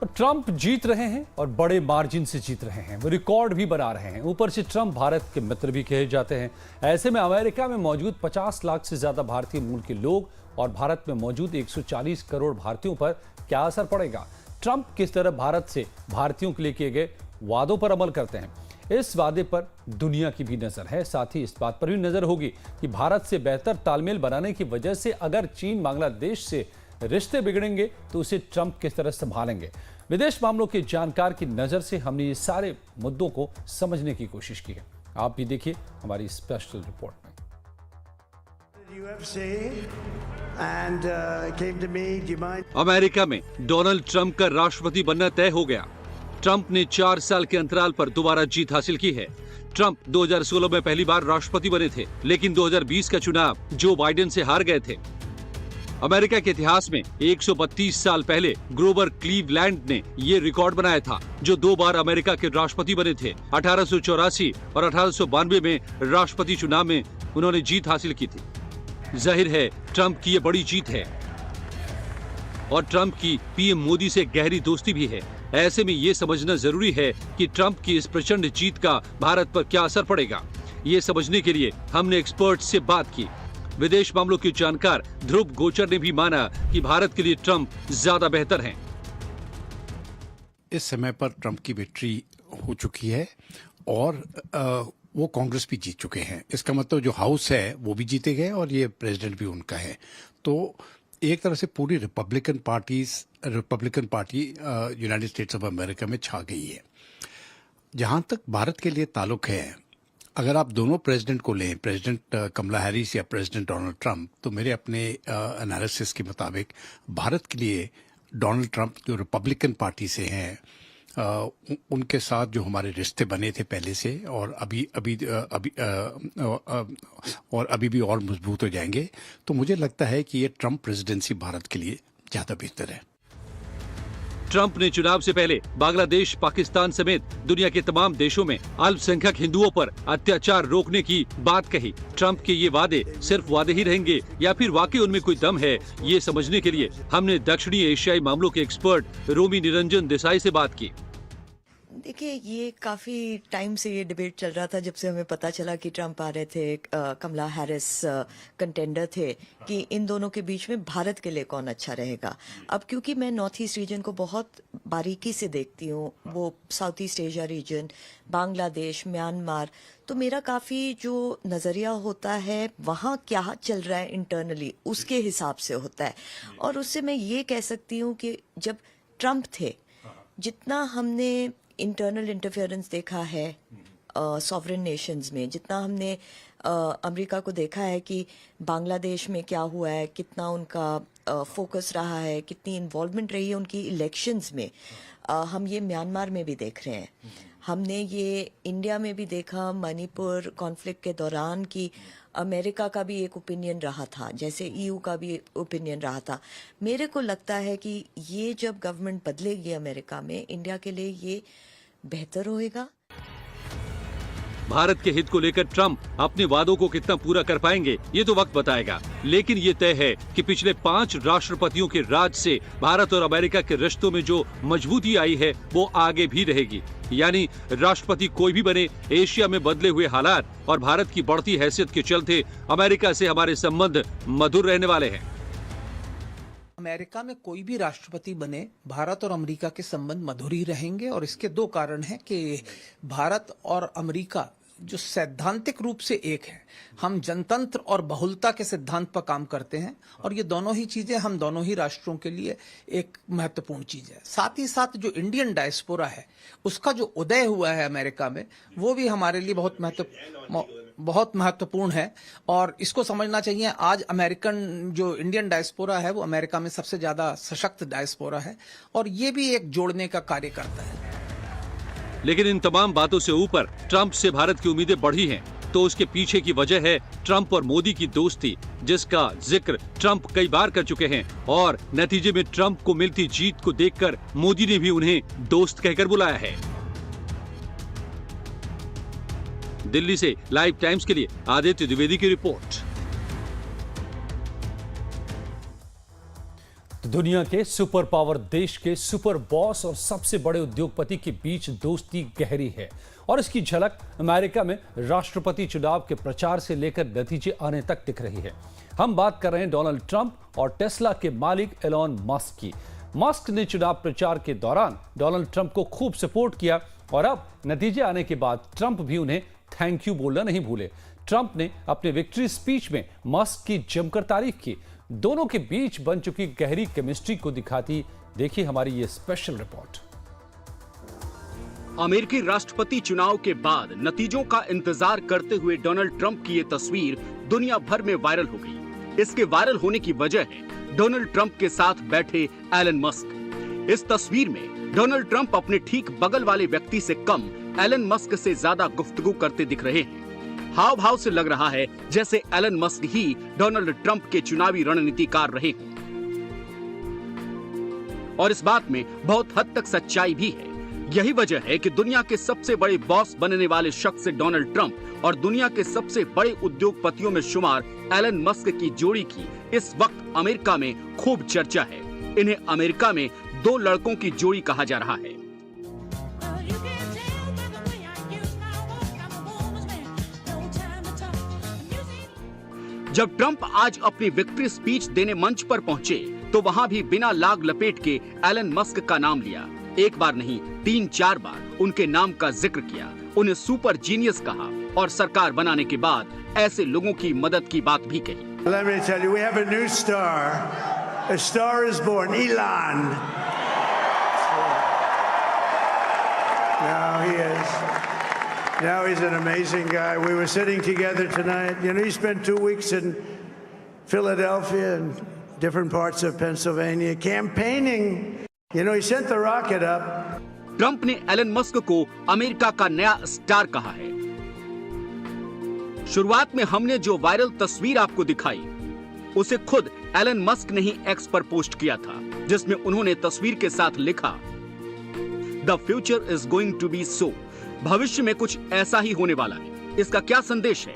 Trump जीत रहे हैं और बड़े मार्जिन से जीत रहे हैं। वो रिकॉर्ड भी बना रहे हैं। ऊपर से ट्रंप भारत के मित्र भी कहे जाते हैं। ऐसे में अमेरिका में मौजूद 50 लाख से ज्यादा भारतीय मूल के लोग और भारत में मौजूद 140 करोड़ भारतीयों पर क्या असर पड़ेगा? ट्रंप किस तरह भारत से भारतीयों के लिए किए गए वादों पर अमल करते हैं, इस वादे पर दुनिया की भी नजर है। साथ ही इस बात पर भी नजर होगी कि भारत से बेहतर तालमेल बनाने की वजह से अगर चीन बांग्लादेश से रिश्ते बिगड़ेंगे तो उसे ट्रंप किस तरह संभालेंगे। विदेश मामलों के जानकार की नजर से हमने ये सारे मुद्दों को समझने की कोशिश की है। आप भी देखिए हमारी स्पेशल रिपोर्ट में। अमेरिका में डोनाल्ड ट्रंप का राष्ट्रपति बनना तय हो गया। ट्रंप ने 4 साल के अंतराल पर दोबारा जीत हासिल की है। ट्रंप 2016 में पहली बार राष्ट्रपति बने थे, लेकिन 2020 का चुनाव जो बाइडेन से हार गए थे। अमेरिका के इतिहास में 132 साल पहले ग्रोवर क्लीवलैंड ने ये रिकॉर्ड बनाया था, जो 2 बार अमेरिका के राष्ट्रपति बने थे। 1884 और 1892 में राष्ट्रपति चुनाव में उन्होंने जीत हासिल की थी। जाहिर है ट्रंप की ये बड़ी जीत है और ट्रंप की पीएम मोदी से गहरी दोस्ती भी है। ऐसे में ये समझना जरूरी है कि ट्रंप की इस प्रचंड जीत का भारत पर क्या असर पड़ेगा। ये समझने के लिए हमने एक्सपर्ट से बात की। विदेश मामलों के जानकार ध्रुव गोचर ने भी माना कि भारत के लिए ट्रंप ज्यादा बेहतर हैं। इस समय पर ट्रंप की विक्ट्री हो चुकी है और वो कांग्रेस भी जीत चुके हैं। इसका मतलब जो हाउस है वो भी जीते गए और ये प्रेसिडेंट भी उनका है। तो एक तरह से पूरी Republican party United states of America में छा गई है। जहां तक भारत के लिए ताल्लुक है, अगर आप दोनों प्रेसिडेंट को लें, प्रेसिडेंट कमला हैरिस या प्रेसिडेंट डोनाल्ड ट्रंप, तो मेरे अपने एनालिसिस के मुताबिक भारत के लिए डोनाल्ड ट्रंप जो रिपब्लिकन पार्टी से हैं, उनके साथ जो हमारे रिश्ते बने थे पहले से और अभी भी और मजबूत हो जाएंगे, तो मुझे लगता है कि ये ट्रंप प्रेसिडेंसी भारत के लिए ज्यादा बेहतर है। ट्रंप ने चुनाव से पहले बांग्लादेश, पाकिस्तान समेत दुनिया के तमाम देशों में अल्पसंख्यक हिंदुओं पर अत्याचार रोकने की बात कही। ट्रंप के ये वादे सिर्फ वादे ही रहेंगे या फिर वाकई उनमें कोई दम है, ये समझने के लिए हमने दक्षिणी एशियाई मामलों के एक्सपर्ट रोमी निरंजन देसाई से बात की। देखिए, ये काफ़ी टाइम से ये डिबेट चल रहा था, जब से हमें पता चला कि ट्रंप आ रहे थे, कमला हैरिस कंटेंडर थे, कि इन दोनों के बीच में भारत के लिए कौन अच्छा रहेगा। अब क्योंकि मैं नॉर्थ ईस्ट रीजन को बहुत बारीकी से देखती हूँ, वो south east Asia region, Bangladesh, Myanmar, तो मेरा काफ़ी जो नज़रिया होता है वहाँ क्या चल रहा है इंटरनली, उसके हिसाब से होता है। और उससे मैं ये कह सकती हूँ कि जब ट्रंप थे, जितना हमने इंटरनल इंटरफेरेंस देखा है सॉवरेन नेशंस में, जितना हमने अमेरिका को देखा है कि बांग्लादेश में क्या हुआ है, कितना उनका फोकस रहा है, कितनी इन्वॉल्वमेंट रही है उनकी इलेक्शंस में, हम ये म्यांमार में भी देख रहे हैं। हमने ये इंडिया में भी देखा मणिपुर कॉन्फ्लिक्ट के दौरान कि अमेरिका का भी एक ओपिनियन रहा था, जैसे ईयू का भी ओपिनियन रहा था। मेरे को लगता है कि ये जब गवर्नमेंट बदलेगी अमेरिका में, इंडिया के लिए ये बेहतर होएगा। भारत के हित को लेकर ट्रंप अपने वादों को कितना पूरा कर पाएंगे, ये तो वक्त बताएगा। लेकिन ये तय है कि पिछले 5 राष्ट्रपतियों के राज से भारत और अमेरिका के रिश्तों में जो मजबूती आई है वो आगे भी रहेगी। यानी राष्ट्रपति कोई भी बने, एशिया में बदले हुए हालात और भारत की बढ़ती हैसियत के चलते अमेरिका से हमारे संबंध मधुर रहने वाले हैं। अमेरिका में कोई भी राष्ट्रपति बने, भारत और अमेरिका के संबंध मधुर ही रहेंगे। और इसके 2 कारण हैं कि भारत और अमेरिका जो सैद्धांतिक रूप से एक है, हम जनतंत्र और बहुलता के सिद्धांत पर काम करते हैं और ये दोनों ही चीजें हम दोनों ही राष्ट्रों के लिए एक महत्वपूर्ण चीज है। साथ ही साथ जो इंडियन डायस्पोरा है, उसका जो उदय हुआ है अमेरिका में, वो भी हमारे लिए बहुत महत्वपूर्ण है और इसको समझना चाहिए। आज अमेरिकन जो इंडियन डायस्पोरा है वो अमेरिका में सबसे ज्यादा सशक्त डायस्पोरा है और ये भी एक जोड़ने का कार्य करता है। लेकिन इन तमाम बातों से ऊपर ट्रंप से भारत की उम्मीदें बढ़ी हैं, तो उसके पीछे की वजह है ट्रंप और मोदी की दोस्ती, जिसका जिक्र ट्रंप कई बार कर चुके हैं। और नतीजे में ट्रंप को मिलती जीत को देखकर मोदी ने भी उन्हें दोस्त कहकर बुलाया है। दिल्ली से लाइव टाइम्स के लिए आदित्य द्विवेदी की रिपोर्ट। दुनिया के सुपर पावर देश के सुपर बॉस और सबसे बड़े उद्योगपति के बीच दोस्ती गहरी है और इसकी झलक अमेरिका में राष्ट्रपति चुनाव के प्रचार से लेकर नतीजे आने तक दिख रही है। हम बात कर रहे हैं डोनाल्ड ट्रंप और टेस्ला के मालिक एलोन मस्क की। मस्क ने चुनाव प्रचार के दौरान डोनाल्ड ट्रंप को खूब सपोर्ट किया और अब नतीजे आने के बाद ट्रंप भी उन्हें थैंक यू बोलना नहीं भूले। ट्रंप ने अपने विक्ट्री स्पीच में मस्क की जमकर तारीफ की। दोनों के बीच बन चुकी गहरी केमिस्ट्री को दिखाती देखिए हमारी ये स्पेशल रिपोर्ट। अमेरिकी राष्ट्रपति चुनाव के बाद नतीजों का इंतजार करते हुए डोनाल्ड ट्रंप की ये तस्वीर दुनिया भर में वायरल हो गई। इसके वायरल होने की वजह है डोनाल्ड ट्रंप के साथ बैठे एलन मस्क। इस तस्वीर में डोनाल्ड ट्रंप अपने ठीक बगल वाले व्यक्ति से कम एलन मस्क से ज्यादा गुफ्तगू करते दिख रहे हैं। हाव भाव से लग रहा है जैसे एलन मस्क ही डोनाल्ड ट्रंप के चुनावी रणनीतिकार रहे हों। और इस बात में बहुत हद तक सच्चाई भी है। यही वजह है कि दुनिया के सबसे बड़े बॉस बनने वाले शख्स डोनाल्ड ट्रंप और दुनिया के सबसे बड़े उद्योगपतियों में शुमार एलन मस्क की जोड़ी की इस वक्त अमेरिका में खूब चर्चा है। इन्हें अमेरिका में दो लड़कों की जोड़ी कहा जा रहा है। जब ट्रंप आज अपनी विक्ट्री स्पीच देने मंच पर पहुंचे तो वहां भी बिना लाग लपेट के एलन मस्क का नाम लिया। एक बार नहीं 3-4 बार उनके नाम का जिक्र किया, उन्हें सुपर जीनियस कहा और सरकार बनाने के बाद ऐसे लोगों की मदद की बात भी कही। Let me tell you, we have a new star. A star is born, Elon. Now he is. Now he's an amazing guy. We were sitting together tonight. You know, he spent 2 weeks in Philadelphia and different parts of Pennsylvania campaigning. You know, he sent the rocket up. Trump ने Elon Musk को America का नया star कहा है। शुरुआत में हमने जो वायरल तस्वीर आपको दिखाई उसे खुद एलन मस्क ने ही एक्स पर पोस्ट किया था, जिसमें उन्होंने तस्वीर के साथ लिखा, the future is going to be so. भविष्य में कुछ ऐसा ही होने वाला है। इसका क्या संदेश है?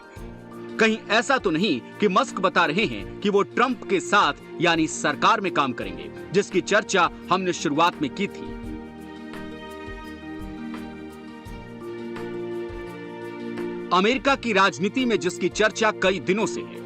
कहीं ऐसा तो नहीं कि मस्क बता रहे हैं कि वो ट्रंप के साथ यानी सरकार में काम करेंगे, जिसकी चर्चा हमने शुरुआत में की थी। अमेरिका की राजनीति में जिसकी चर्चा कई दिनों से है।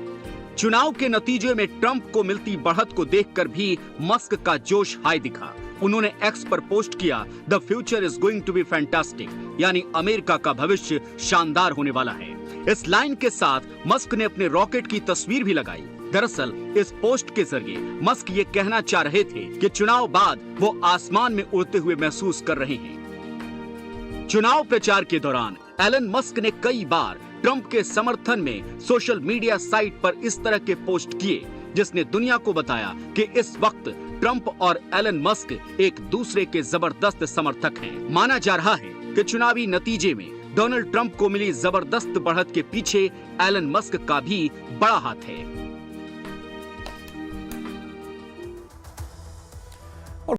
चुनाव के नतीजे में ट्रंप को मिलती बढ़त को देखकर भी मस्क का जोश हाई दिखा। उन्होंने एक्स पर पोस्ट किया, the future is going to be fantastic, यानी अमेरिका का भविष्य शानदार होने वाला है। इस लाइन के साथ मस्क ने अपने रॉकेट की तस्वीर भी लगाई। दरअसल इस पोस्ट के जरिए मस्क ये कहना चाह रहे थे कि चुनाव बाद वो आसमान में उड़ते हुए महसूस कर रहे हैं। चुनाव प्रचार के दौरान एलन मस्क ने कई बार ट्रंप के समर्थन में सोशल मीडिया साइट पर इस तरह के पोस्ट किए, जिसने दुनिया को बताया कि इस वक्त ट्रंप और एलन मस्क एक दूसरे के जबरदस्त समर्थक हैं। माना जा रहा है कि चुनावी नतीजे में डोनाल्ड ट्रंप को मिली जबरदस्त बढ़त के पीछे एलन मस्क का भी बड़ा हाथ है।